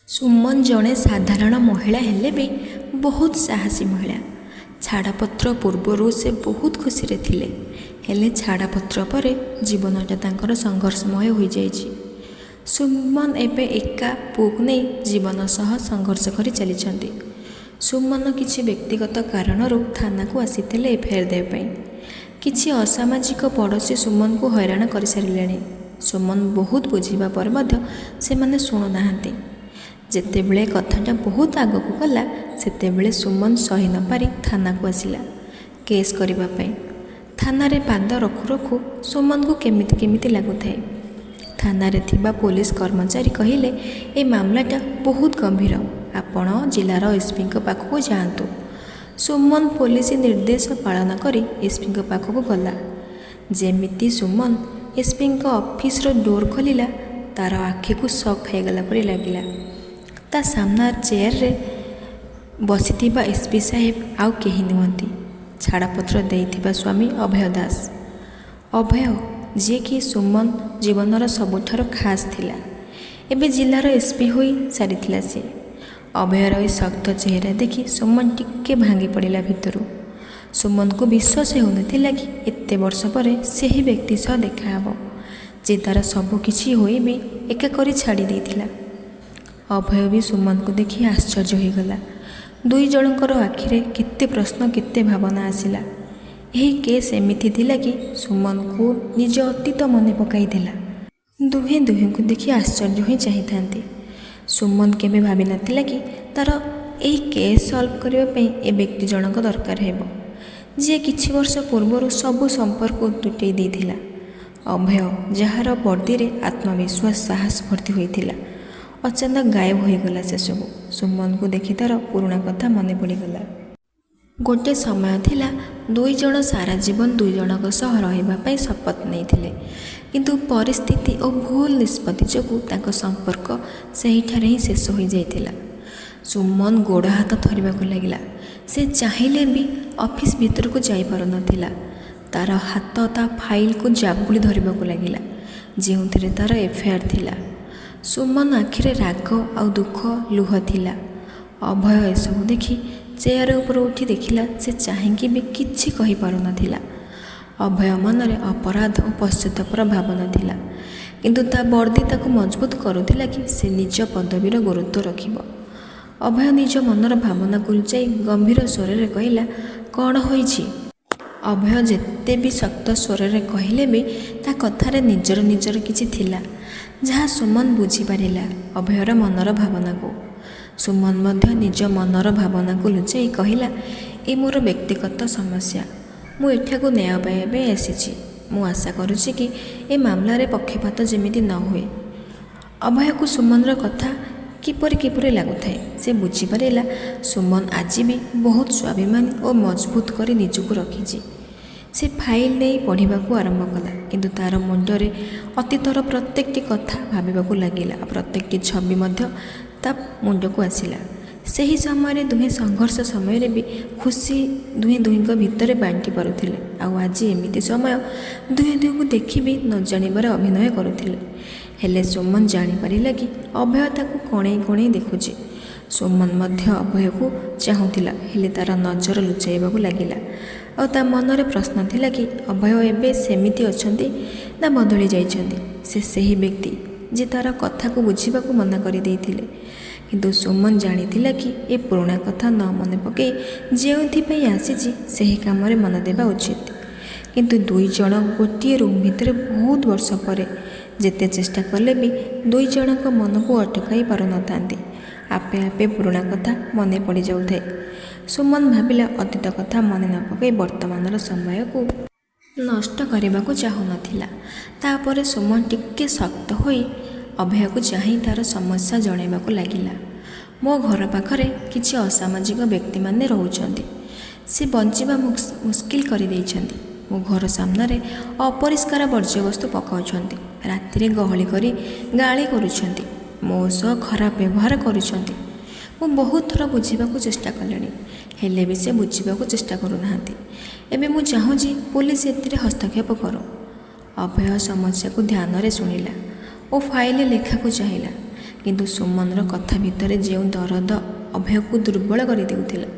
ସୁମନ ଜଣେ ସାଧାରଣ ମହିଳା ହେଲେ ବି ବହୁତ ସାହସୀ ମହିଳା। ଛାଡ଼ପତ୍ର ପୂର୍ବରୁ ସେ ବହୁତ ଖୁସିରେ ଥିଲେ, ହେଲେ ଛାଡ଼ପତ୍ର ପରେ ଜୀବନଟା ତାଙ୍କର ସଂଘର୍ଷମୟ ହୋଇଯାଇଛି। ସୁମନ ଏବେ ଏକା ପୁଅକୁ ନେଇ ଜୀବନ ସହ ସଂଘର୍ଷ କରି ଚାଲିଛନ୍ତି। ସୁମନ କିଛି ବ୍ୟକ୍ତିଗତ କାରଣରୁ ଥାନାକୁ ଆସିଥିଲେ ଏଫଆଇଆର ଦେବା ପାଇଁ। କିଛି ଅସାମାଜିକ ପଡ଼ୋଶୀ ସୁମନକୁ ହଇରାଣ କରିସାରିଲେଣି। ସୁମନ ବହୁତ ବୁଝିବା ପରେ ମଧ୍ୟ ସେମାନେ ଶୁଣୁନାହାନ୍ତି। ଯେତେବେଳେ କଥାଟା ବହୁତ ଆଗକୁ ଗଲା, ସେତେବେଳେ ସୁମନ ସହି ନପାରି ଥାନାକୁ ଆସିଲା କେସ୍ କରିବା ପାଇଁ। ଥାନାରେ ପାଦ ରଖୁ ରଖୁ ସୁମନକୁ କେମିତି କେମିତି ଲାଗୁଥାଏ। ଥାନାରେ ଥିବା ପୋଲିସ କର୍ମଚାରୀ କହିଲେ, ଏ ମାମଲାଟା ବହୁତ ଗମ୍ଭୀର, ଆପଣ ଜିଲ୍ଲାର ଏସ୍ପିଙ୍କ ପାଖକୁ ଯାଆନ୍ତୁ। ସୁମନ ପୋଲିସ ନିର୍ଦ୍ଦେଶ ପାଳନ କରି ଏସ୍ପିଙ୍କ ପାଖକୁ ଗଲା। ଯେମିତି ସୁମନ ଏସ୍ପିଙ୍କ ଅଫିସର ଡୋର୍ ଖୋଲିଲା, ତାର ଆଖିକୁ ସକ୍ ଖାଇଗଲା ପରି ଲାଗିଲା। ତା ସାମ୍ନା ଚେୟାରରେ ବସିଥିବା ଏସ୍ପି ସାହେବ ଆଉ କେହି ନୁହନ୍ତି, ଛାଡ଼ପତ୍ର ଦେଇଥିବା ସ୍ୱାମୀ ଅଭୟ ଦାସ। ଅଭୟ, ଯିଏକି ସୁମନ ଜୀବନର ସବୁଠାରୁ ଖାସ୍ ଥିଲା, ଏବେ ଜିଲ୍ଲାର ଏସ୍ପି ହୋଇ ସାରିଥିଲା ସେ। ଅଭୟର ଏ ଶକ୍ତ ଚେହେରା ଦେଖି ସୁମନ ଟିକେ ଭାଙ୍ଗି ପଡ଼ିଲା ଭିତରୁ। ସୁମନକୁ ବିଶ୍ୱାସ ହେଉନଥିଲା କି ଏତେ ବର୍ଷ ପରେ ସେହି ବ୍ୟକ୍ତି ସହ ଦେଖାହେବ, ଯେ ତା'ର ସବୁ କିଛି ହୋଇ ବି ଏକା କରି ଛାଡ଼ି ଦେଇଥିଲା। ଅଭୟ ବି ସୁମନକୁ ଦେଖି ଆଶ୍ଚର୍ଯ୍ୟ ହୋଇଗଲା। ଦୁଇ ଜଣଙ୍କର ଆଖିରେ କେତେ ପ୍ରଶ୍ନ, କେତେ ଭାବନା ଆସିଲା। ଏହି କେସ୍ ଏମିତି ଥିଲା କି ସୁମନକୁ ନିଜ ଅତୀତ ମନେ ପକାଇଥିଲା। ଦୁହେଁ ଦୁହିଁଙ୍କୁ ଦେଖି ଆଶ୍ଚର୍ଯ୍ୟ ହୋଇ ଚାହିଁଥାନ୍ତି। ସୁମନ କେବେ ଭାବିନଥିଲା କି ତା'ର ଏହି କେସ୍ ସଲ୍ଭ କରିବା ପାଇଁ ଏ ବ୍ୟକ୍ତି ଜଣକ ଦରକାର ହେବ, ଯିଏ କିଛି ବର୍ଷ ପୂର୍ବରୁ ସବୁ ସମ୍ପର୍କ ତୁଟେଇ ଦେଇଥିଲା। ଅଭୟ, ଯାହାର ବର୍ଦ୍ଦିରେ ଆତ୍ମବିଶ୍ୱାସ, ସାହସ ଭର୍ତ୍ତି ହୋଇଥିଲା, ଅଚାନକ ଗାୟବ ହୋଇଗଲା ସେସବୁ। ସୁମନକୁ ଦେଖି ତା'ର ପୁରୁଣା କଥା ମନେ ପଡ଼ିଗଲା। ଗୋଟେ ସମୟ ଥିଲା, ଦୁଇ ଜଣ ସାରା ଜୀବନ ଦୁଇ ଜଣଙ୍କ ସହ ରହିବା ପାଇଁ ଶପଥ ନେଇଥିଲେ, କିନ୍ତୁ ପରିସ୍ଥିତି ଓ ଭୁଲ ନିଷ୍ପତ୍ତି ଯୋଗୁଁ ତାଙ୍କ ସମ୍ପର୍କ ସେହିଠାରେ ହିଁ ଶେଷ ହୋଇଯାଇଥିଲା। ସୁମନ ଗୋଡ଼ ହାତ ଥରିବାକୁ ଲାଗିଲା। ସେ ଚାହିଁଲେ ବି ଅଫିସ ଭିତରକୁ ଯାଇପାରୁନଥିଲା। ତା'ର ହାତ ତା ଫାଇଲକୁ ଜାବୁଡ଼ି ଧରିବାକୁ ଲାଗିଲା, ଯେଉଁଥିରେ ତା'ର ଏଫଆଇଆର ଥିଲା। ସୁମନ ଆଖିରେ ରାଗ ଆଉ ଦୁଃଖ, ଲୁହ ଥିଲା। ଅଭୟ ଏସବୁ ଦେଖି ଚେୟାର ଉପରୁ ଉଠି ଦେଖିଲା, ସେ ଚାହିଁକି ବି କିଛି କହିପାରୁନଥିଲା। ଅଭୟ ମନରେ ଅପରାଧ ଓ ପଶ୍ଚାତାପର ଭାବନା ଥିଲା, କିନ୍ତୁ ତା ବର୍ଦ୍ଦି ତାକୁ ମଜବୁତ କରୁଥିଲା କି ସେ ନିଜ ପଦବୀର ଗୁରୁତ୍ୱ ରଖିବ। ଅଭୟ ନିଜ ମନର ଭାବନାକୁ ଲୁଚାଇ ଗମ୍ଭୀର ସ୍ୱରରେ କହିଲା, କ'ଣ ହୋଇଛି? ଅଭୟ ଯେତେ ବି ଶକ୍ତ ସ୍ୱରରେ କହିଲେ ବି ତା କଥାରେ ନିଜର କିଛି ଥିଲା, ଯାହା ସୁମନ ବୁଝିପାରିଲା ଅଭୟର ମନର ଭାବନାକୁ। ସୁମନ ମଧ୍ୟ ନିଜ ମନର ଭାବନାକୁ ଲୁଚାଇ କହିଲା, ଏ ମୋର ବ୍ୟକ୍ତିଗତ ସମସ୍ୟା। ମୁଁ ଏଠାକୁ ନ୍ୟାୟ ପାଇବା ପାଇଁ ଆସିଛି। ମୁଁ ଆଶା କରୁଛି କି ଏ ମାମଲାରେ ପକ୍ଷପାତ ଯେମିତି ନ ହୁଏ। ଅଭୟକୁ ସୁମନର କଥା କିପରି ଲାଗୁଥାଏ ସେ ବୁଝିପାରିଲା। ସୁମନ ଆଜି ବି ବହୁତ ସ୍ୱାଭିମାନୀ ଓ ମଜବୁତ କରି ନିଜକୁ ରଖିଛି। ସେ ଫାଇଲ ନେଇ ପଢ଼ିବାକୁ ଆରମ୍ଭ କଲା, କିନ୍ତୁ ତା'ର ମୁଣ୍ଡରେ ଅତୀତର ପ୍ରତ୍ୟେକଟି କଥା ଭାବିବାକୁ ଲାଗିଲା। ପ୍ରତ୍ୟେକଟି ଛବି ମଧ୍ୟ ତା ମୁଣ୍ଡକୁ ଆସିଲା। ସେହି ସମୟରେ ଦୁହେଁ ସଂଘର୍ଷ ସମୟରେ ବି ଖୁସି ଦୁହେଁ ଦୁହିଁଙ୍କ ଭିତରେ ବାଣ୍ଟି ପାରୁଥିଲେ, ଆଉ ଆଜି ଏମିତି ସମୟ ଦୁହେଁ ଦୁହିଁଙ୍କୁ ଦେଖି ବି ନ ଜାଣିବାର ଅଭିନୟ କରୁଥିଲେ। ହେଲେ ସୁମନ ଜାଣିପାରିଲା କି ଅଭୟ ତାକୁ କଣେଇ କଣେଇ ଦେଖୁଛି। ସୁମନ ମଧ୍ୟ ଅଭୟକୁ ଚାହୁଁଥିଲା, ହେଲେ ତା'ର ନଜର ଲୁଚାଇବାକୁ ଲାଗିଲା। ଆଉ ତା ମନରେ ପ୍ରଶ୍ନ ଥିଲା କି ଅଭୟ ଏବେ ସେମିତି ଅଛନ୍ତି ନା ବଦଳି ଯାଇଛନ୍ତି। ସେ ସେହି ବ୍ୟକ୍ତି ଯେ ତା'ର କଥାକୁ ବୁଝିବାକୁ ମନା କରିଦେଇଥିଲେ। କିନ୍ତୁ ସୁମନ ଜାଣିଥିଲା କି ଏ ପୁରୁଣା କଥା ନ ମନେ ପକାଇ ଯେଉଁଥିପାଇଁ ଆସିଛି ସେହି କାମରେ ମନ ଦେବା ଉଚିତ। କିନ୍ତୁ ଦୁଇ ଜଣ ଗୋଟିଏ ରୁମ୍ ଭିତରେ ବହୁତ ବର୍ଷ ପରେ ଯେତେ ଚେଷ୍ଟା କଲେ ବି ଦୁଇ ଜଣଙ୍କ ମନକୁ ଅଟକାଇ ପାରୁନଥାନ୍ତି। ଆପେ ଆପେ ପୁରୁଣା କଥା ମନେ ପଡ଼ିଯାଉଥାଏ। ସୁମନ ଭାବିଲା, ଅତୀତ କଥା ମନେ ନ ପକାଇ ବର୍ତ୍ତମାନର ସମୟକୁ ନଷ୍ଟ କରିବାକୁ ଚାହୁଁନଥିଲା। ତାପରେ ସୁମନ ଟିକେ ଶକ୍ତ ହୋଇ ଅଭୟକୁ ଚାହିଁ ତା'ର ସମସ୍ୟା ଜଣାଇବାକୁ ଲାଗିଲା। ମୋ ଘର ପାଖରେ କିଛି ଅସାମାଜିକ ବ୍ୟକ୍ତିମାନେ ରହୁଛନ୍ତି। ସେ ବଞ୍ଚିବା ମୁସ୍କିଲ କରିଦେଇଛନ୍ତି। ମୋ ଘର ସାମ୍ନାରେ ଅପରିଷ୍କାର ବର୍ଜ୍ୟବସ୍ତୁ ପକାଉଛନ୍ତି। ରାତିରେ ଗହଳି କରି ଗାଳି କରୁଛନ୍ତି। ମୋ ସହ ଖରାପ ବ୍ୟବହାର କରୁଛନ୍ତି। ମୁଁ ବହୁତ ଥର ବୁଝିବାକୁ ଚେଷ୍ଟା କଲିଣି, ହେଲେ ବି ସେ ବୁଝିବାକୁ ଚେଷ୍ଟା କରୁନାହାନ୍ତି। ଏବେ ମୁଁ ଚାହୁଁଛି ପୋଲିସ ଏଥିରେ ହସ୍ତକ୍ଷେପ କରୁ। ଅଭୟ ସମସ୍ୟାକୁ ଧ୍ୟାନରେ ଶୁଣିଲା ଓ ଫାଇଲରେ ଲେଖାକୁ ଚାହିଁଲା, କିନ୍ତୁ ସୁମନର କଥା ଭିତରେ ଯେଉଁ ଦରଦ ଅଭୟକୁ ଦୁର୍ବଳ କରିଦେଉଥିଲା।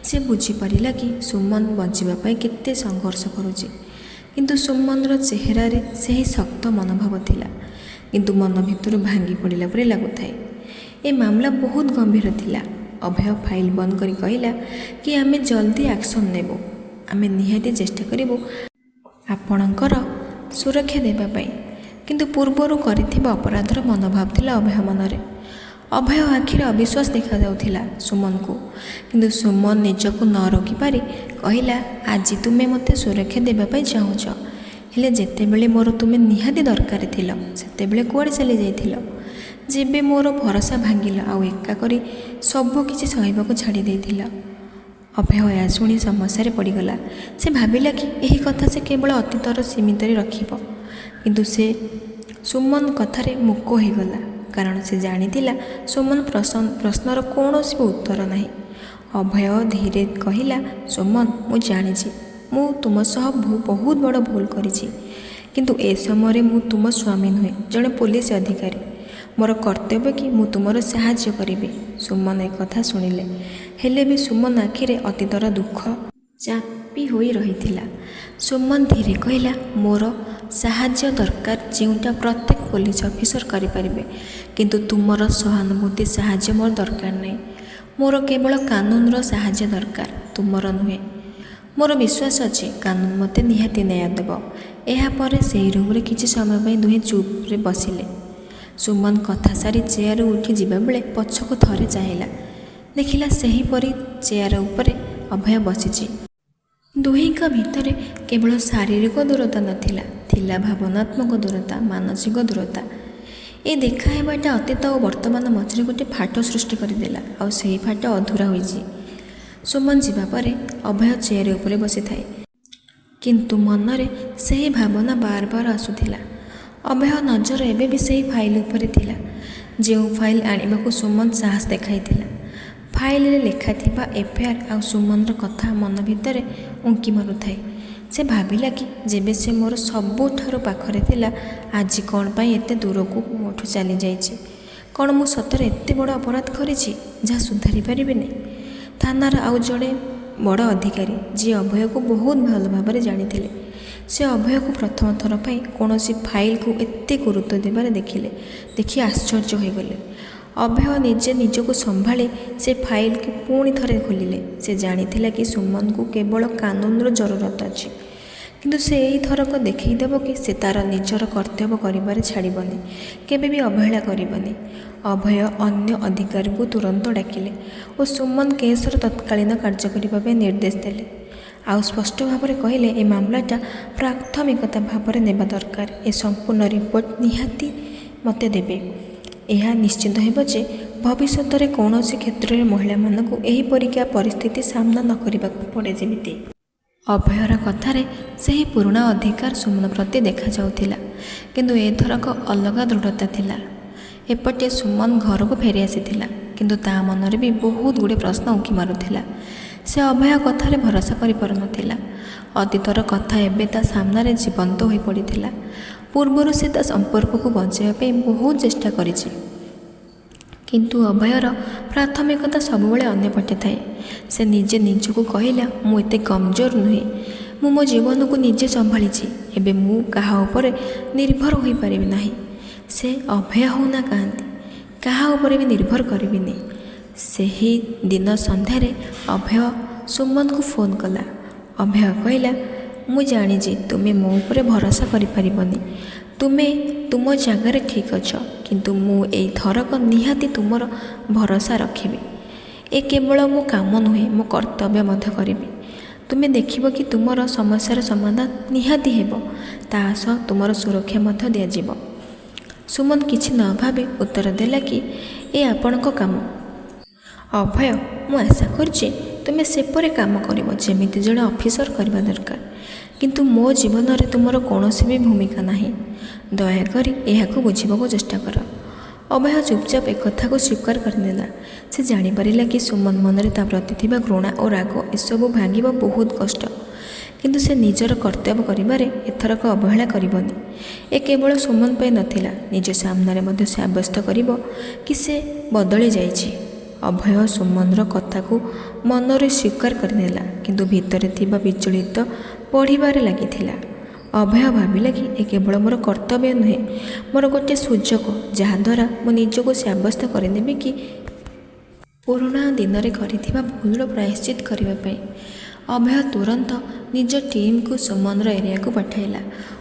ସେ ବୁଝିପାରିଲା କି ସୁମନ ବଞ୍ଚିବା ପାଇଁ କେତେ ସଂଘର୍ଷ କରୁଛି। କିନ୍ତୁ ସୁମନର ଚେହେରାରେ ସେହି ଶକ୍ତ ମନୋଭାବ ଥିଲା, କିନ୍ତୁ ମନ ଭିତରୁ ଭାଙ୍ଗି ପଡ଼ିଲା ପରି ଲାଗୁଥାଏ। ଏ ମାମଲା ବହୁତ ଗମ୍ଭୀର ଥିଲା। ଅଭୟ ଫାଇଲ୍ ବନ୍ଦ କରି କହିଲା କି ଆମେ ଜଲ୍ଦି ଆକ୍ସନ୍ ନେବୁ। ଆମେ ନିହାତି ଚେଷ୍ଟା କରିବୁ ଆପଣଙ୍କର ସୁରକ୍ଷା ଦେବା ପାଇଁ। କିନ୍ତୁ ପୂର୍ବରୁ କରିଥିବା ଅପରାଧର ମନୋଭାବ ଥିଲା ଅଭୟ ମନରେ। ଅଭୟ ଆଖିରେ ଅବିଶ୍ୱାସ ଦେଖାଯାଉଥିଲା ସୁମନକୁ। କିନ୍ତୁ ସୁମନ ନିଜକୁ ନ ରୋକିପାରି କହିଲା, ଆଜି ତୁମେ ମୋତେ ସୁରକ୍ଷା ଦେବା ପାଇଁ ଚାହୁଁଛ, ହେଲେ ଯେତେବେଳେ ମୋର ତୁମେ ନିହାତି ଦରକାର ଥିଲ ସେତେବେଳେ କୁଆଡ଼େ ଚାଲି ଯାଇଥିଲ? ଯେବେ ମୋର ଭରସା ଭାଙ୍ଗିଲ ଆଉ ଏକା କରି ସବୁ କିଛି ସହିବାକୁ ଛାଡ଼ି ଦେଇଥିଲ। ଅଭୟ ଏହା ଶୁଣି ସମସ୍ୟାରେ ପଡ଼ିଗଲା। ସେ ଭାବିଲା କି ଏହି କଥା ସେ କେବଳ ଅତୀତର ସୀମିତରେ ରଖିବ। କିନ୍ତୁ ସେ ସୁମନ କଥାରେ ମୂକ ହୋଇଗଲା, କାରଣ ସେ ଜାଣିଥିଲା ସୁମନ ପ୍ରଶ୍ନର କୌଣସି ଉତ୍ତର ନାହିଁ। ଅଭୟ ଧୀରେ କହିଲା, ସୁମନ, ମୁଁ ଜାଣିଛି ମୁଁ ତୁମ ସହ ବହୁତ ବଡ଼ ଭୁଲ କରିଛି। କିନ୍ତୁ ଏ ସମୟରେ ମୁଁ ତୁମ ସ୍ୱାମୀ ନୁହେଁ, ଜଣେ ପୋଲିସ ଅଧିକାରୀ। ମୋର କର୍ତ୍ତବ୍ୟ କି ମୁଁ ତୁମର ସାହାଯ୍ୟ କରିବି। ସୁମନ ଏକଥା ଶୁଣିଲେ, ହେଲେ ବି ସୁମନ ଆଖିରେ ଅତୀତର ଦୁଃଖ ଚାପି ହୋଇ ରହିଥିଲା। ସୁମନ ଧୀରେ କହିଲା, ମୋର ସାହାଯ୍ୟ ଦରକାର ଯେଉଁଟା ପ୍ରତ୍ୟେକ ପୋଲିସ ଅଫିସର କରିପାରିବେ। କିନ୍ତୁ ତୁମର ସହାନୁଭୂତି ସାହାଯ୍ୟ ମୋର ଦରକାର ନାହିଁ। ମୋର କେବଳ କାନୁନର ସାହାଯ୍ୟ ଦରକାର, ତୁମର ନୁହେଁ। ମୋର ବିଶ୍ୱାସ ଅଛି କାନୁନ ମୋତେ ନିହାତି ନ୍ୟାୟ ଦେବ। ଏହାପରେ ସେହି ରୁମ୍ରେ କିଛି ସମୟ ପାଇଁ ଦୁହେଁ ଚୁପ୍ରେ ବସିଲେ। ସୁମନ କଥା ସାରି ଚେୟାରରୁ ଉଠି ଯିବାବେଳେ ପଛକୁ ଥରେ ଚାହିଁଲା। ଦେଖିଲା ସେହିପରି ଚେୟାର ଉପରେ ଅଭୟ ବସିଛି। ଦୁହିଁଙ୍କ ଭିତରେ କେବଳ ଶାରୀରିକ ଦୂରତା ନଥିଲା, ଥିଲା ଭାବନାତ୍ମକ ଦୂରତା, ମାନସିକ ଦୂରତା। ଏ ଦେଖା ହେବାଟା ଅତୀତ ଓ ବର୍ତ୍ତମାନ ମଝିରେ ଗୋଟିଏ ଫାଟ ସୃଷ୍ଟି କରିଦେଲା, ଆଉ ସେହି ଫାଟ ଅଧୁରା ହୋଇଛି। ସୁମନ ଯିବା ପରେ ଅଭୟ ଚେୟାର ଉପରେ ବସିଥାଏ, କିନ୍ତୁ ମନରେ ସେହି ଭାବନା ବାର ବାର ଆସୁଥିଲା। ଅଭୟ ନଜର ଏବେ ବି ସେହି ଫାଇଲ୍ ଉପରେ ଥିଲା, ଯେଉଁ ଫାଇଲ୍ ଆଣିବାକୁ ସୁମନ ସାହସ ଦେଖାଇଥିଲା। ଫାଇଲ୍ରେ ଲେଖାଥିବା ଏଫ୍ଆଇଆର୍ ଆଉ ସୁମନର କଥା ମନ ଭିତରେ ଉଙ୍କି ମାରୁଥାଏ। ସେ ଭାବିଲା କି ଯେବେ ସେ ମୋର ସବୁଠାରୁ ପାଖରେ ଥିଲା, ଆଜି କ'ଣ ପାଇଁ ଏତେ ଦୂରକୁ ମୋଠୁ ଚାଲିଯାଇଛି? କ'ଣ ମୁଁ ସତରେ ଏତେ ବଡ଼ ଅପରାଧ କରିଛି ଯାହା ସୁଧାରି ପାରିବିନି? ଥାନାର ଆଉ ଜଣେ ବଡ଼ ଅଧିକାରୀ ଯିଏ ଅଭୟକୁ ବହୁତ ଭଲ ଭାବରେ ଜାଣିଥିଲେ, ସେ ଅଭୟକୁ ପ୍ରଥମ ଥର ପାଇଁ କୌଣସି ଫାଇଲ୍କୁ ଏତେ ଗୁରୁତ୍ୱ ଦେବାରେ ଦେଖି ଆଶ୍ଚର୍ଯ୍ୟ ହୋଇଗଲେ। ଅଭୟ ନିଜକୁ ସମ୍ଭାଳି ସେ ଫାଇଲ୍କୁ ପୁଣି ଥରେ ଖୋଲିଲେ। ସେ ଜାଣିଥିଲା କି ସୁମନକୁ କେବଳ କାନୁନର ଜରୁରତ ଅଛି, କିନ୍ତୁ ସେ ଏହି ଥରକ ଦେଖାଇଦେବ କି ସେ ତା'ର ନିଜର କର୍ତ୍ତବ୍ୟ କରିବାରେ ଛାଡ଼ିବନି, କେବେ ବି ଅବହେଳା କରିବନି। ଅଭୟ ଅନ୍ୟ ଅଧିକାରୀଙ୍କୁ ତୁରନ୍ତ ଡାକିଲେ ଓ ସୁମନ କେସ୍ର ତତ୍କାଳୀନ କାର୍ଯ୍ୟ କରିବା ପାଇଁ ନିର୍ଦ୍ଦେଶ ଦେଲେ। ଆଉ ସ୍ପଷ୍ଟ ଭାବରେ କହିଲେ, ଏ ମାମଲାଟା ପ୍ରାଥମିକତା ଭାବରେ ନେବା ଦରକାର। ଏ ସମ୍ପୂର୍ଣ୍ଣ ରିପୋର୍ଟ ନିହାତି ମୋତେ ଦେବେ। ଏହା ନିଶ୍ଚିତ ହେବ ଯେ ଭବିଷ୍ୟତରେ କୌଣସି କ୍ଷେତ୍ରରେ ମହିଳାମାନଙ୍କୁ ଏହିପରିକା ପରିସ୍ଥିତି ସାମ୍ନା ନ କରିବାକୁ ପଡ଼େ ଯେମିତି। ଅଭୟର କଥାରେ ସେହି ପୁରୁଣା ଅଧିକାର ସୁମନ ପ୍ରତି ଦେଖାଯାଉଥିଲା, କିନ୍ତୁ ଏଥରକ ଅଲଗା ଦୃଢ଼ତା ଥିଲା। ଏପଟେ ସୁମନ ଘରକୁ ଫେରି ଆସିଥିଲା, କିନ୍ତୁ ତା ମନରେ ବି ବହୁତ ଗୁଡ଼ିଏ ପ୍ରଶ୍ନ ଉଙ୍କି ମାରୁଥିଲା। ସେ ଅଭୟ କଥାରେ ଭରସା କରିପାରୁନଥିଲା। ଅତୀତର କଥା ଏବେ ତା ସାମ୍ନାରେ ଜୀବନ୍ତ ହୋଇପଡ଼ିଥିଲା। ପୂର୍ବରୁ ସେ ତା ସମ୍ପର୍କକୁ ବଞ୍ଚାଇବା ପାଇଁ ବହୁତ ଚେଷ୍ଟା କରିଛି, କିନ୍ତୁ ଅଭୟର ପ୍ରାଥମିକତା ସବୁବେଳେ ଅନ୍ୟପଟେ ଥାଏ। ସେ ନିଜକୁ କହିଲା, ମୁଁ ଏତେ କମଜୋର ନୁହେଁ, ମୁଁ ମୋ ଜୀବନକୁ ନିଜେ ସମ୍ଭାଳିଛି, ଏବେ ମୁଁ କାହା ଉପରେ ନିର୍ଭର ହୋଇପାରିବି ନାହିଁ। ସେ ଅଭୟ ହେଉନା କାହାନ୍ତି, କାହା ଉପରେ ବି ନିର୍ଭର କରିବିନି। ସେହି ଦିନ ସନ୍ଧ୍ୟାରେ ଅଭୟ ସୁମନକୁ ଫୋନ୍ କଲା। ଅଭୟ କହିଲା, ମୁଁ ଜାଣିଛି ତୁମେ ମୋ ଉପରେ ଭରସା କରିପାରିବନି, ତୁମେ ତୁମ ଜାଗାରେ ଠିକ୍ ଅଛ, କିନ୍ତୁ ମୁଁ ଏଇ ଥରକ ନିହାତି ତୁମର ଭରସା ରଖିବି। ଏ କେବଳ ମୋ କାମ ନୁହେଁ, ମୋ କର୍ତ୍ତବ୍ୟ ମଧ୍ୟ କରିବି। ତୁମେ ଦେଖିବ କି ତୁମର ସମସ୍ୟାର ସମାଧାନ ନିହାତି ହେବ, ତା ସହ ତୁମର ସୁରକ୍ଷା ମଧ୍ୟ ଦିଆଯିବ। ସୁମନ କିଛି ନ ଭାବି ଉତ୍ତର ଦେଲା କି ଏ ଆପଣଙ୍କ କାମ। ଅଭୟ, ମୁଁ ଆଶା କରୁଛି ତୁମେ ସେପରି କାମ କରିବ ଯେମିତି ଜଣେ ଅଫିସର କରିବା ଦରକାର, କିନ୍ତୁ ମୋ ଜୀବନରେ ତୁମର କୌଣସି ବି ଭୂମିକା ନାହିଁ। ଦୟାକରି ଏହାକୁ ବୁଝିବାକୁ ଚେଷ୍ଟା କର। ଅଭୟ ଚୁପଚାପ ଏକଥାକୁ ସ୍ୱୀକାର କରିନେଲା। ସେ ଜାଣିପାରିଲା କି ସୁମନ ମନରେ ତା ପ୍ରତି ଥିବା ଘୃଣା ଓ ରାଗ ଏସବୁ ଭାଙ୍ଗିବା ବହୁତ କଷ୍ଟ, କିନ୍ତୁ ସେ ନିଜର କର୍ତ୍ତବ୍ୟ କରିବାରେ ଏଥରକ ଅବହେଳା କରିବନି। ଏ କେବଳ ସୁମନ ପାଇଁ ନଥିଲା, ନିଜ ସାମ୍ନାରେ ମଧ୍ୟ ସାବ୍ୟସ୍ତ କରିବ କି ସେ ବଦଳି ଯାଇଛି। ଅଭୟ ସୁମନର କଥାକୁ ମନରେ ସ୍ୱୀକାର କରିନେଲା, କିନ୍ତୁ ଭିତରେ ଥିବା ବିଚଳିତ ବଢ଼ିବାରେ ଲାଗିଥିଲା। ଅଭୟ ଭାବିଲା କି ଏ କେବଳ ମୋର କର୍ତ୍ତବ୍ୟ ନୁହେଁ, ମୋର ଗୋଟିଏ ସୁଯୋଗ, ଯାହାଦ୍ୱାରା ମୁଁ ନିଜକୁ ସାବ୍ୟସ୍ତ କରିନେବି କି ପୁରୁଣା ଦିନରେ କରିଥିବା ଭୁଲର ପ୍ରାୟଶ୍ଚିତ କରିବା ପାଇଁ। ଅଭୟ ତୁରନ୍ତ ନିଜ ଟିମ୍କୁ ସୁମନର ଏରିଆକୁ ପଠାଇଲା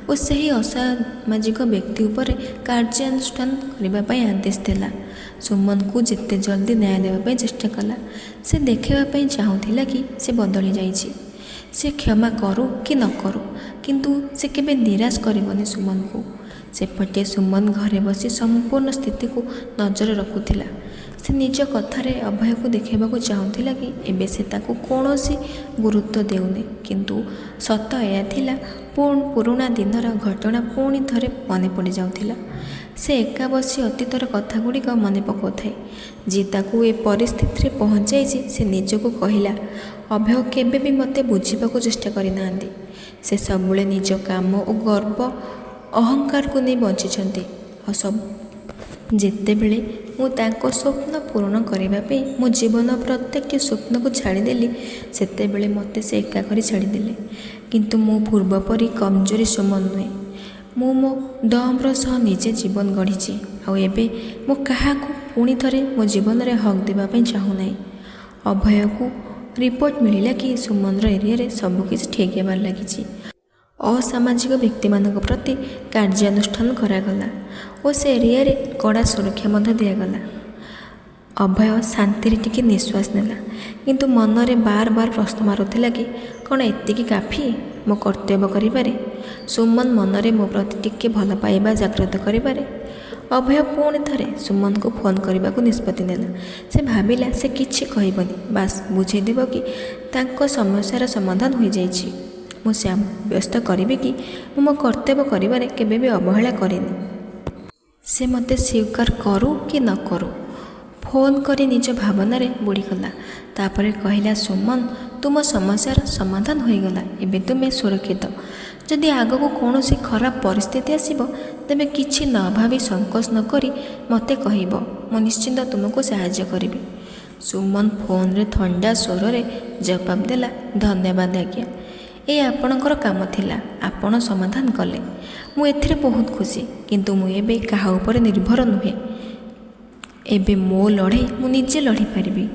ଓ ସେହି ଅସାମାଜିକ ବ୍ୟକ୍ତି ଉପରେ କାର୍ଯ୍ୟାନୁଷ୍ଠାନ କରିବା ପାଇଁ ଆଦେଶ ଦେଲା। ସୁମନକୁ ଯେତେ ଜଲ୍ଦି ନ୍ୟାୟ ଦେବା ପାଇଁ ଚେଷ୍ଟା କଲା। ସେ ଦେଖାଇବା ପାଇଁ ଚାହୁଁଥିଲା କି ସେ ବଦଳି ଯାଇଛି। ସେ କ୍ଷମା କରୁ କି ନ କରୁ, କିନ୍ତୁ ସେ କେବେ ନିରାଶ କରିବନି ସୁମନକୁ। ସେପଟେ ସୁମନ ଘରେ ବସି ସମ୍ପୂର୍ଣ୍ଣ ସ୍ଥିତିକୁ ନଜର ରଖୁଥିଲା। ସେ ନିଜ କଥାରେ ଅଭୟକୁ ଦେଖାଇବାକୁ ଚାହୁଁଥିଲା କି ଏବେ ସେ ତାକୁ କୌଣସି ଗୁରୁତ୍ୱ ଦେଉନି, କିନ୍ତୁ ସତ ଏହା ଥିଲା ପୁରୁଣା ଦିନର ଘଟଣା ପୁଣି ଥରେ ମନେ ପଡ଼ିଯାଉଥିଲା। ସେ ଏକା ବସି ଅତୀତର କଥାଗୁଡ଼ିକ ମନେ ପକାଉଥାଏ, ଯିଏ ତାକୁ ଏ ପରିସ୍ଥିତିରେ ପହଞ୍ଚାଇଛି। ସେ ନିଜକୁ କହିଲା, ଅଭୟ କେବେ ବି ମୋତେ ବୁଝିବାକୁ ଚେଷ୍ଟା କରିନାହାନ୍ତି। ସେ ସବୁବେଳେ ନିଜ କାମ ଓ ଗର୍ବ ଅହଙ୍କାରକୁ ନେଇ ବଞ୍ଚିଛନ୍ତି। ଆଉ ଯେତେବେଳେ ମୁଁ ତାଙ୍କ ସ୍ୱପ୍ନ ପୂରଣ କରିବା ପାଇଁ ମୋ ଜୀବନ ପ୍ରତ୍ୟେକଟି ସ୍ୱପ୍ନକୁ ଛାଡ଼ିଦେଲି, ସେତେବେଳେ ମୋତେ ସେ ଏକା କରି ଛାଡ଼ିଦେଲେ। କିନ୍ତୁ ମୁଁ ପୂର୍ବ ପରି କମଜୋରି ସୁମନ ନୁହେଁ। ମୁଁ ମୋ ଦମ୍ର ସହ ନିଜେ ଜୀବନ ଗଢ଼ିଛି। ଆଉ ଏବେ ମୁଁ କାହାକୁ ପୁଣି ଥରେ ମୋ ଜୀବନରେ ହକ୍ ଦେବା ପାଇଁ ଚାହୁଁନାହିଁ। ଅଭୟକୁ ରିପୋର୍ଟ ମିଳିଲା କି ସୁମନର ଏରିଆରେ ସବୁକିଛି ଠିକ୍ ହେବାରେ ଲାଗିଛି। ଅସାମାଜିକ ବ୍ୟକ୍ତିମାନଙ୍କ ପ୍ରତି କାର୍ଯ୍ୟାନୁଷ୍ଠାନ କରାଗଲା ଓ ସେ ଏରିଆରେ କଡ଼ା ସୁରକ୍ଷା ମଧ୍ୟ ଦିଆଗଲା। ଅଭୟ ଶାନ୍ତିରେ ଟିକେ ନିଶ୍ୱାସ ନେଲା, କିନ୍ତୁ ମନରେ ବାର ବାର ପ୍ରଶ୍ନ ମାରୁଥିଲା କି କ'ଣ ଏତିକି କାଫି ମୋ କର୍ତ୍ତବ୍ୟ କରିପାରେ? ସୁମନ ମନରେ ମୋ ପ୍ରତି ଟିକେ ଭଲ ପାଇବା ଜାଗ୍ରତ କରିପାରେ? ଅଭୟ ପୁଣି ଥରେ ସୁମନକୁ ଫୋନ୍ କରିବାକୁ ନିଷ୍ପତ୍ତି ନେଲା। ସେ ଭାବିଲା ସେ କିଛି କହିବନି, ବାସ୍ ବୁଝାଇଦେବ କି ତାଙ୍କ ସମସ୍ୟାର ସମାଧାନ ହୋଇଯାଇଛି। ମୁଁ ସାବ୍ୟସ୍ତ କରିବି କି ମୁଁ ମୋ କର୍ତ୍ତବ୍ୟ କରିବାରେ କେବେ ବି ଅବହେଳା କରିନି। ସେ ମୋତେ ସ୍ୱୀକାର କରୁ କି ନ କରୁ। ଫୋନ୍ କରି ନିଜ ଭାବନାରେ ବୁଡ଼ିଗଲା। ତାପରେ କହିଲା, ସୁମନ, ତୁମ ସମସ୍ୟାର ସମାଧାନ ହୋଇଗଲା। ଏବେ ତୁମେ ସୁରକ୍ଷିତ। ଯଦି ଆଗକୁ କୌଣସି ଖରାପ ପରିସ୍ଥିତି ଆସିବ, ତେବେ କିଛି ନ ଭାବି ସଂକୋଚ ନ କରି ମୋତେ କହିବ। ମୁଁ ନିଶ୍ଚିନ୍ତ ତୁମକୁ ସାହାଯ୍ୟ କରିବି। ସୁମନ ଫୋନ୍ରେ ଥଣ୍ଡା ସ୍ୱରରେ ଜବାବ ଦେଲା, ଧନ୍ୟବାଦ ଆଜ୍ଞା। ଏ ଆପଣଙ୍କର କାମ ଥିଲା, ଆପଣ ସମାଧାନ କଲେ। ମୁଁ ଏଥିରେ ବହୁତ ଖୁସି, କିନ୍ତୁ ମୁଁ ଏବେ କାହା ଉପରେ ନିର୍ଭର ନୁହେଁ। ଏବେ ମୋ ଲଢ଼େଇ ମୁଁ ନିଜେ ଲଢ଼ିପାରିବି।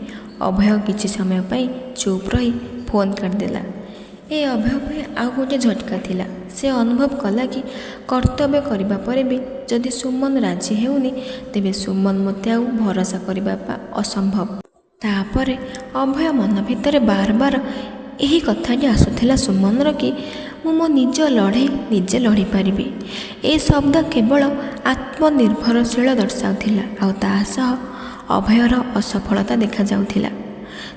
ଅଭୟ କିଛି ସମୟ ପାଇଁ ଚୁପ୍ ରହି ଫୋନ୍ କାଟିଦେଲା। ଏ ଅଭୟ ପାଇଁ ଆଉ ଗୋଟିଏ ଝଟକା ଥିଲା। ସେ ଅନୁଭବ କଲା କି କର୍ତ୍ତବ୍ୟ କରିବା ପରେ ବି ଯଦି ସୁମନ ରାଜି ହେଉନି, ତେବେ ସୁମନ ମୋତେ ଆଉ ଭରସା କରିବା ଅସମ୍ଭବ। ତାପରେ ଅଭୟ ମନ ଭିତରେ ବାର ବାର ଏହି କଥାଟି ଆସୁଥିଲା ସୁମନର କି ମୁଁ ମୋ ନିଜ ଲଢ଼େଇ ନିଜେ ଲଢ଼ିପାରିବି। ଏ ଶବ୍ଦ କେବଳ ଆତ୍ମନିର୍ଭରଶୀଳ ଦର୍ଶାଉଥିଲା, ଆଉ ତା ସହ ଅଭୟର ଅସଫଳତା ଦେଖାଯାଉଥିଲା।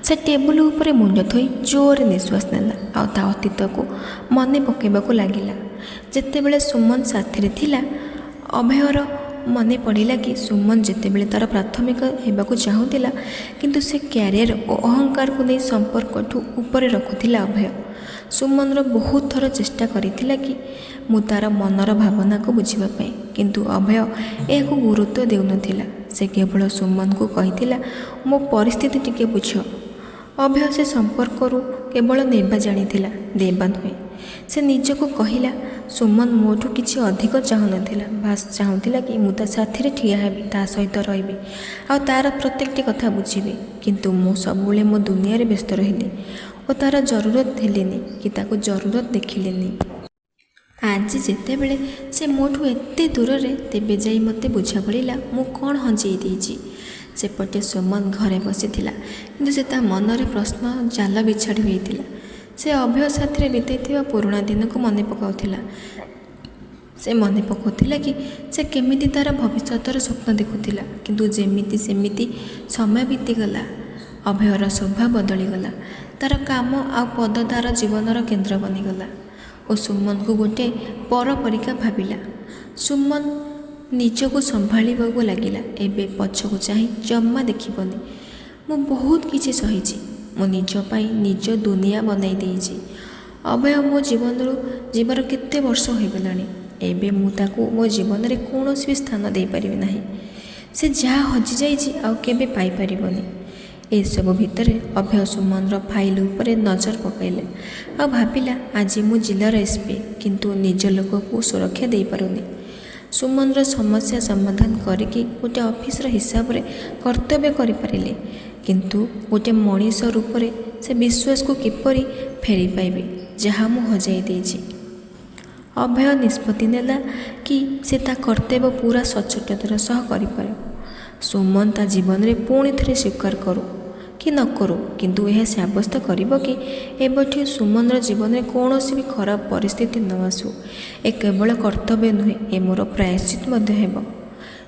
ସେ ଟେବୁଲ ଉପରେ ମୁଣ୍ଡ ଥୋଇ ଜୋରରେ ନିଶ୍ୱାସ ନେଲା, ଆଉ ତା ଅତୀତକୁ ମନେ ପକାଇବାକୁ ଲାଗିଲା। ଯେତେବେଳେ ସୁମନ ସାଥିରେ ଥିଲା, ଅଭୟର ମନେ ପଡ଼ିଲା କି ସୁମନ ଯେତେବେଳେ ତା'ର ପ୍ରାଥମିକ ହେବାକୁ ଚାହୁଁଥିଲା, କିନ୍ତୁ ସେ କ୍ୟାରିୟର ଓ ଅହଙ୍କାରକୁ ନେଇ ସମ୍ପର୍କଠୁ ଉପରେ ରଖୁଥିଲା ଅଭୟ। ସୁମନର ବହୁତ ଥର ଚେଷ୍ଟା କରିଥିଲା କି ମୁଁ ତା'ର ମନର ଭାବନାକୁ ବୁଝିବା ପାଇଁ, କିନ୍ତୁ ଅଭୟ ଏହାକୁ ଗୁରୁତ୍ୱ ଦେଉନଥିଲା। ସେ କେବଳ ସୁମନକୁ କହିଥିଲା, ମୋ ପରିସ୍ଥିତି ଟିକେ ବୁଝ। ଅଭୟ ସେ ସମ୍ପର୍କରୁ କେବଳ ନେବା ଜାଣିଥିଲା, ଦେବା ନୁହେଁ। ସେ ନିଜକୁ କହିଲା, ସୁମନ ମୋଠୁ କିଛି ଅଧିକ ଚାହୁଁନଥିଲା, ବାସ୍ ଚାହୁଁଥିଲା କି ମୁଁ ତା ସାଥିରେ ଠିଆ ହେବି, ତା ସହିତ ରହିବି, ଆଉ ତା'ର ପ୍ରତ୍ୟେକଟି କଥା ବୁଝିବି। କିନ୍ତୁ ମୁଁ ସବୁବେଳେ ମୋ ଦୁନିଆରେ ବ୍ୟସ୍ତ ରହିଲି ଓ ତା'ର ଜରୁରତ ହେଲିନି କି ତାକୁ ଜରୁରତ ଦେଖିଲିନି। ଆଜି ଯେତେବେଳେ ସେ ମୋଠୁ ଏତେ ଦୂରରେ, ତେବେ ଯାଇ ମୋତେ ବୁଝା ପଡ଼ିଲା ମୁଁ କ'ଣ ହଜେଇ ଦେଇଛି। ସେପଟେ ସୁମନ ଘରେ ବସିଥିଲା, କିନ୍ତୁ ସେ ତା ମନରେ ପ୍ରଶ୍ନ ଜାଲ ବିଛାଡ଼ି ହୋଇଥିଲା। ସେ ଅଭୟ ସାଥିରେ ବିତାଇଥିବା ପୁରୁଣା ଦିନକୁ ମନେ ପକାଉଥିଲା। ସେ ମନେ ପକାଉଥିଲା କି ସେ କେମିତି ତା'ର ଭବିଷ୍ୟତର ସ୍ୱପ୍ନ ଦେଖୁଥିଲା, କିନ୍ତୁ ଯେମିତି ସେମିତି ସମୟ ବିତିଗଲା। ଅଭୟର ସ୍ୱଭାବ ବଦଳିଗଲା। ତା'ର କାମ ଆଉ ପଦ ତା'ର ଜୀବନର କେନ୍ଦ୍ର ବନିଗଲା ଓ ସୁମନକୁ ଗୋଟିଏ ପର ପରିକା ଭାବିଲା। ସୁମନ ନିଜକୁ ସମ୍ଭାଳିବାକୁ ଲାଗିଲା। ଏବେ ପଛକୁ ଚାହିଁ ଜମା ଦେଖିବନି। ମୁଁ ବହୁତ କିଛି ସହିଛି। ମୁଁ ନିଜ ପାଇଁ ନିଜ ଦୁନିଆ ବନାଇ ଦେଇଛି। ଅଭୟ ମୋ ଜୀବନରୁ ଯିବାର କେତେ ବର୍ଷ ହୋଇଗଲାଣି। ଏବେ ମୁଁ ତାକୁ ମୋ ଜୀବନରେ କୌଣସି ବି ସ୍ଥାନ ଦେଇପାରିବି ନାହିଁ। ସେ ଯାହା ହଜିଯାଇଛି ଆଉ କେବେ ପାଇପାରିବନି। ଏସବୁ ଭିତରେ ଅଭୟ ସୁମନର ଫାଇଲ ଉପରେ ନଜର ପକାଇଲେ ଆଉ ଭାବିଲା, ଆଜି ମୁଁ ଜିଲ୍ଲାର ଏସ୍ପି, କିନ୍ତୁ ନିଜ ଲୋକକୁ ସୁରକ୍ଷା ଦେଇପାରୁନି। ସୁମନର ସମସ୍ୟା ସମାଧାନ କରିକି ଗୋଟିଏ ଅଫିସର ହିସାବରେ କର୍ତ୍ତବ୍ୟ କରିପାରିଲେ, କିନ୍ତୁ ଗୋଟିଏ ମଣିଷ ରୂପରେ ସେ ବିଶ୍ୱାସକୁ କିପରି ଫେରି ପାଇବେ ଯାହା ମୁଁ ହଜାଇ ଦେଇଛି। ଅଭୟ ନିଷ୍ପତ୍ତି ନେଲା କି ସେ ତା କର୍ତ୍ତବ୍ୟ ପୁରା ସଚ୍ଚୋଟତାର ସହ କରିପାରିବ। ସୁମନ ତା ଜୀବନରେ ପୁଣି ଥରେ ସ୍ୱୀକାର କରୁ କି ନ କରୁ, କିନ୍ତୁ ଏହା ସାବ୍ୟସ୍ତ କରିବ କି ଏବେଠୁ ସୁମନର ଜୀବନରେ କୌଣସି ବି ଖରାପ ପରିସ୍ଥିତି ନ ଆସୁ। ଏ କେବଳ କର୍ତ୍ତବ୍ୟ ନୁହେଁ, ଏ ମୋର ପ୍ରାୟଶ୍ଚିତ ମଧ୍ୟ ହେବ।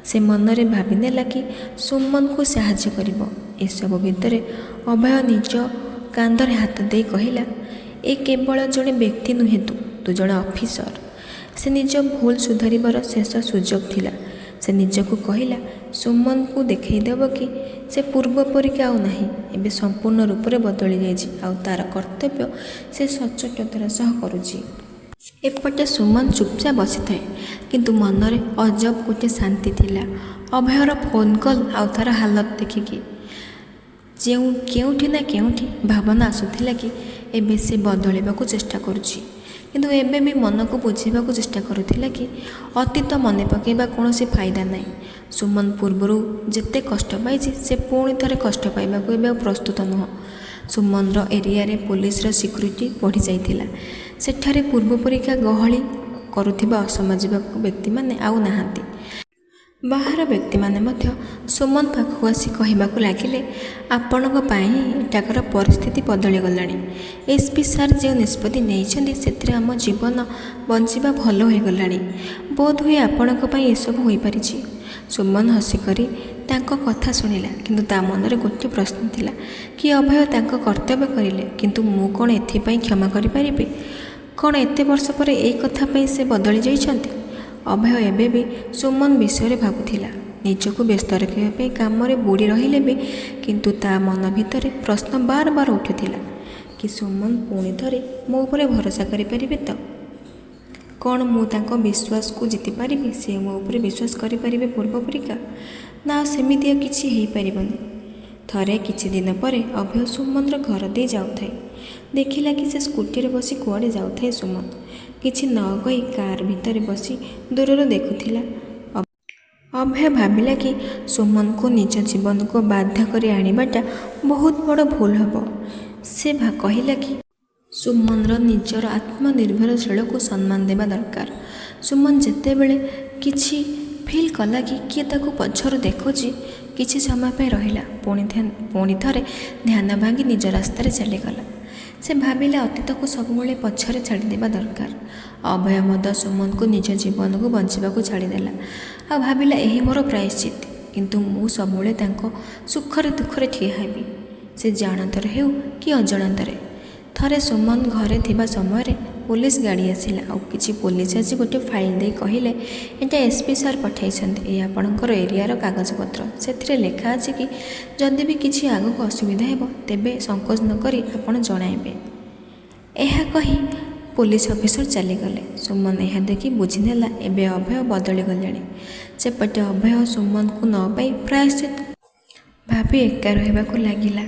ସେ ମନରେ ଭାବିନେଲା କି ସୁମନକୁ ସାହାଯ୍ୟ କରିବ। ଏସବୁ ଭିତରେ ଅଭୟ ନିଜ କାନ୍ଧରେ ହାତ ଦେଇ କହିଲା, ଏ କେବଳ ଜଣେ ବ୍ୟକ୍ତି ନୁହେଁ, ତୁ ଜଣେ ଅଫିସର। ସେ ନିଜ ଭୁଲ ସୁଧାରିବାର ଶେଷ ସୁଯୋଗ ଥିଲା। ସେ ନିଜକୁ କହିଲା, ସୁମନକୁ ଦେଖାଇଦେବ କି ସେ ପୂର୍ବ ପରିକା ଆଉ ନାହିଁ। ଏବେ ସମ୍ପୂର୍ଣ୍ଣ ରୂପରେ ବଦଳି ଯାଇଛି ଆଉ ତାର କର୍ତ୍ତବ୍ୟ ସେ ସଚ୍ଚୋଟତାର ସହ କରୁଛି। ଏପଟେ ସୁମନ ଚୁପଚାପ ବସିଥାଏ, କିନ୍ତୁ ମନରେ ଅଜବ ଗୋଟିଏ ଶାନ୍ତି ଥିଲା। ଅଭୟର ଫୋନ୍ କଲ୍ ଆଉ ତାର ହାଲତ ଦେଖିକି କେଉଁଠି ନା କେଉଁଠି ଭାବନା ଆସୁଥିଲା କି ଏବେ ସେ ବଦଳିବାକୁ ଚେଷ୍ଟା କରୁଛି, କିନ୍ତୁ ଏବେ ବି ମନକୁ ବୁଝିବାକୁ ଚେଷ୍ଟା କରୁଥିଲା କି ଅତୀତ ମନେ ପକାଇବା କୌଣସି ଫାଇଦା ନାହିଁ। ସୁମନ ପୂର୍ବରୁ ଯେତେ କଷ୍ଟ ପାଇଛି, ସେ ପୁଣି ଥରେ କଷ୍ଟ ପାଇବାକୁ ଏବେ ଆଉ ପ୍ରସ୍ତୁତ ନୁହଁ। ସୁମନର ଏରିଆରେ ପୋଲିସର ସିକ୍ୟୁରିଟି ବଢ଼ିଯାଇଥିଲା। ସେଠାରେ ପୂର୍ବ ପରିକା ଗହଳି କରୁଥିବା ଅସାମାଜିକ ବ୍ୟକ୍ତିମାନେ ଆଉ ନାହାନ୍ତି। ବାହାର ବ୍ୟକ୍ତିମାନେ ମଧ୍ୟ ସୁମନ ପାଖକୁ ଆସି କହିବାକୁ ଲାଗିଲେ, ଆପଣଙ୍କ ପାଇଁ ଏଠାକାର ପରିସ୍ଥିତି ବଦଳିଗଲାଣି। ଏସ୍ପି ସାର୍ ଯେଉଁ ନିଷ୍ପତ୍ତି ନେଇଛନ୍ତି, ସେଥିରେ ଆମ ଜୀବନ ବଞ୍ଚିବା ଭଲ ହୋଇଗଲାଣି। ବୋଧହୁଏ ଆପଣଙ୍କ ପାଇଁ ଏସବୁ ହୋଇପାରିଛି। ସୁମନ ହସିକରି ତାଙ୍କ କଥା ଶୁଣିଲା, କିନ୍ତୁ ତା ମନରେ ଗୋଟିଏ ପ୍ରଶ୍ନ ଥିଲା କି ଅଭୟ ତାଙ୍କ କର୍ତ୍ତବ୍ୟ କରିଲେ, କିନ୍ତୁ ମୁଁ କ'ଣ ଏଥିପାଇଁ କ୍ଷମା କରିପାରିବି? କ'ଣ ଏତେ ବର୍ଷ ପରେ ଏଇ କଥା ପାଇଁ ସେ ବଦଳି ଯାଇଛନ୍ତି? ଅଭୟ ଏବେ ବି ସୁମନ ବିଷୟରେ ଭାବୁଥିଲା। ନିଜକୁ ବ୍ୟସ୍ତ ରଖିବା ପାଇଁ କାମରେ ବୁଡ଼ି ରହିଲେ ବି, କିନ୍ତୁ ତା ମନ ଭିତରେ ପ୍ରଶ୍ନ ବାର ବାର ଉଠୁଥିଲା କି ସୁମନ ପୁଣି ଥରେ ମୋ ଉପରେ ଭରସା କରିପାରିବେ ତ? କ'ଣ ମୁଁ ତାଙ୍କ ବିଶ୍ୱାସକୁ ଜିତିପାରିବି? ସେ ମୋ ଉପରେ ବିଶ୍ୱାସ କରିପାରିବେ ପୂର୍ବ ପରିକା? ନା ସେମିତି ଆଉ କିଛି ହେଇପାରିବନି? ଥରେ କିଛି ଦିନ ପରେ ଅଭୟ ସୁମନର ଘର ଦେଇ ଯାଉଥାଏ। ଦେଖିଲା କି ସେ ସ୍କୁଟିରେ ବସି କୁଆଡ଼େ ଯାଉଥାଏ ସୁମନ। କିଛି ନ କହି କାର୍ ଭିତରେ ବସି ଦୂରରୁ ଦେଖୁଥିଲା। ଅଭୟ ଭାବିଲା କି ସୁମନକୁ ନିଜ ଜୀବନକୁ ବାଧ୍ୟ କରି ଆଣିବାଟା ବହୁତ ବଡ଼ ଭୁଲ ହେବ। ସେ କହିଲା କି ସୁମନର ନିଜର ଆତ୍ମନିର୍ଭରଶୀଳକୁ ସମ୍ମାନ ଦେବା ଦରକାର। ସୁମନ ଯେତେବେଳେ କିଛି ଫିଲ୍ କଲା କି କିଏ ତାକୁ ପଛରୁ ଦେଖୁଛି, କିଛି ସମୟ ପାଇଁ ରହିଲା, ପୁଣି ଥରେ ଧ୍ୟାନ ଭାଙ୍ଗି ନିଜ ରାସ୍ତାରେ ଚାଲିଗଲା। ସେ ଭାବିଲା ଅତୀତକୁ ସବୁବେଳେ ପଛରେ ଛାଡ଼ିଦେବା ଦରକାର। ଅଭୟ ମଧ୍ୟ ସୁମନକୁ ନିଜ ଜୀବନକୁ ବଞ୍ଚିବାକୁ ଛାଡ଼ିଦେଲା ଆଉ ଭାବିଲା, ଏହି ମୋର ପ୍ରାୟଶ୍ଚିତ, କିନ୍ତୁ ମୁଁ ସବୁବେଳେ ତାଙ୍କ ସୁଖରେ ଦୁଃଖରେ ଠିଆ ହେବି, ସେ ଜାଣତରେ ହେଉ କି ଅଜାଣତରେ। ଥରେ ସୁମନ ଘରେ ଥିବା ସମୟରେ ପୋଲିସ ଗାଡ଼ି ଆସିଲା ଆଉ କିଛି ପୋଲିସ ଆସି ଗୋଟିଏ ଫାଇଲ ଦେଇ କହିଲେ, ଏଇଟା ଏସ୍ପି ସାର୍ ପଠାଇଛନ୍ତି, ଏ ଆପଣଙ୍କର ଏରିଆର କାଗଜପତ୍ର। ସେଥିରେ ଲେଖା ଅଛି କି ଯଦି ବି କିଛି ଆଗକୁ ଅସୁବିଧା ହେବ, ତେବେ ସଂକୋଚ ନ କରି ଆପଣ ଜଣାଇବେ। ଏହା କହି ପୋଲିସ ଅଫିସର ଚାଲିଗଲେ। ସୁମନ ଏହା ଦେଖି ବୁଝିନେଲା, ଏବେ ଅଭୟ ବଦଳିଗଲେଣି। ସେପଟେ ଅଭୟ ସୁମନକୁ ନ ପାଇ ପ୍ରାୟଶ୍ଚିତ ଭାବି ଏକା ରହିବାକୁ ଲାଗିଲା।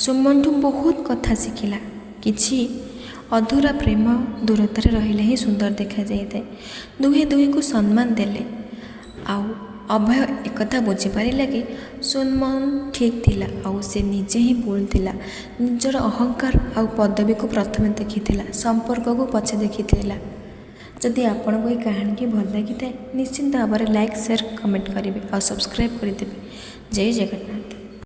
ସୁମନଠୁ ବହୁତ କଥା ଶିଖିଲା। କିଛି ଅଧୁରା ପ୍ରେମ ଦୂରତାରେ ରହିଲେ ହିଁ ସୁନ୍ଦର ଦେଖାଯାଇଥାଏ। ଦୁହେଁ ଦୁହିଁଙ୍କୁ ସମ୍ମାନ ଦେଲେ। ଆଉ ଅଭୟ ଏକଥା ବୁଝିପାରିଲା କି ସୁମନ ଠିକ୍ ଥିଲା ଆଉ ସେ ନିଜେ ହିଁ ଭୁଲ ଥିଲା। ନିଜର ଅହଙ୍କାର ଆଉ ପଦବୀକୁ ପ୍ରଥମେ ଦେଖିଥିଲା, ସମ୍ପର୍କକୁ ପଛେ ଦେଖିଥିଲା। ଯଦି ଆପଣଙ୍କୁ ଏହି କାହାଣୀଟି ଭଲ ଲାଗିଥାଏ, ନିଶ୍ଚିନ୍ତ ଭାବରେ ଲାଇକ୍, ସେୟାର, କମେଣ୍ଟ କରିବେ ଆଉ ସବସ୍କ୍ରାଇବ୍ କରିଦେବେ। ଜୟ ଜଗନ୍ନାଥ।